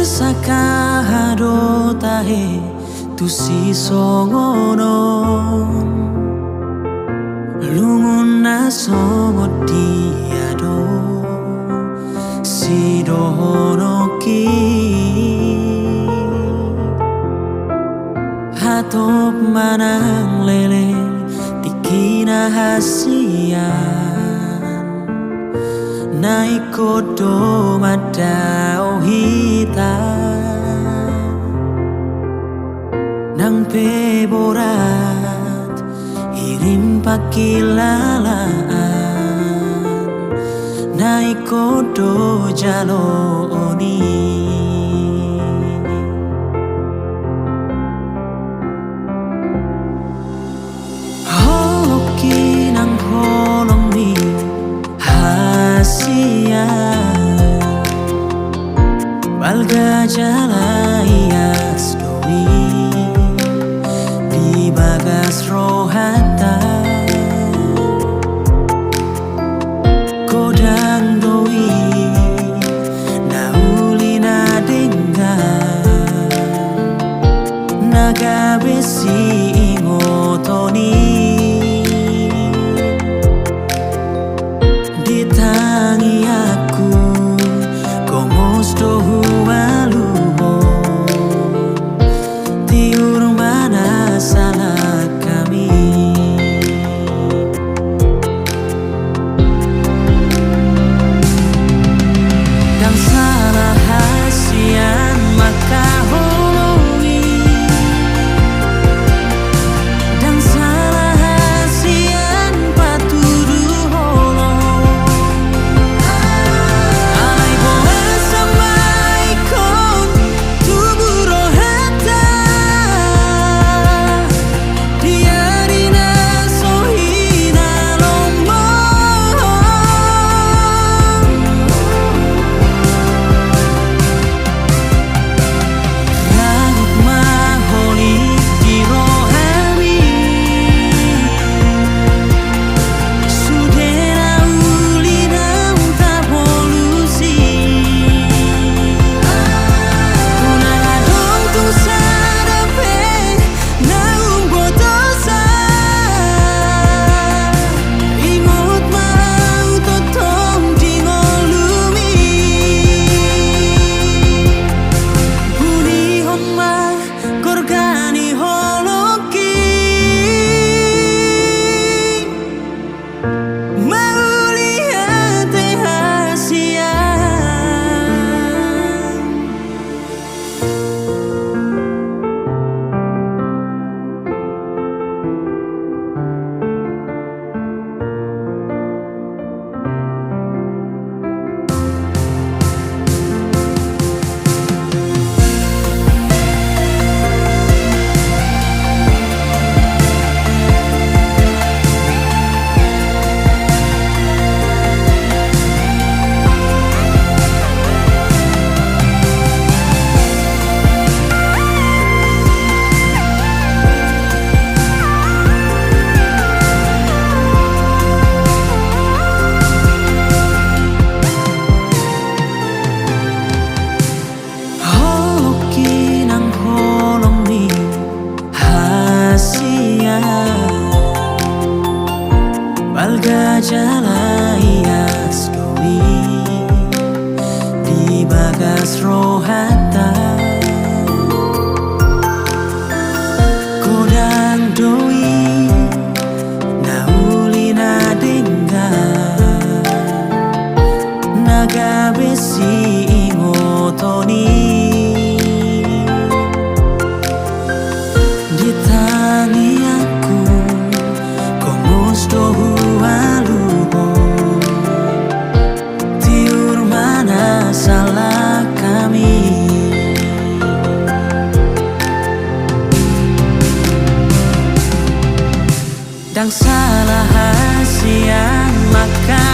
sakado tahe tu si songono lungun na songo diado si dohono ki hatop manang lele tikina hasian naikodo madao hita nang peborat irim pakilalaan naikodo jaloni holoki nang holongi hasia balga jalayas doi di bagas rohata kodang doi nauli na dengar naga besi ingotoni ditangi aku komos dohu aluho tiur mana salah kami dan salah hasian maka holongi dan salah hasian patudu holong alai boa sampai kon tubuh rohata diarina sohina lomo langit mahoni di rohani sudena ulina tak polusi kuna adong tu sadape naung botosa imut mau totom dingolumi buni homa gorgani holoki mau lihat hasian holoki nang holongi hasia balga jalayas doi di bagas rohata kodang doi nauli na dengar naga besi ingotoni ditangi aku komos dohu aluho tiur mana salah kami dan salah hasian maka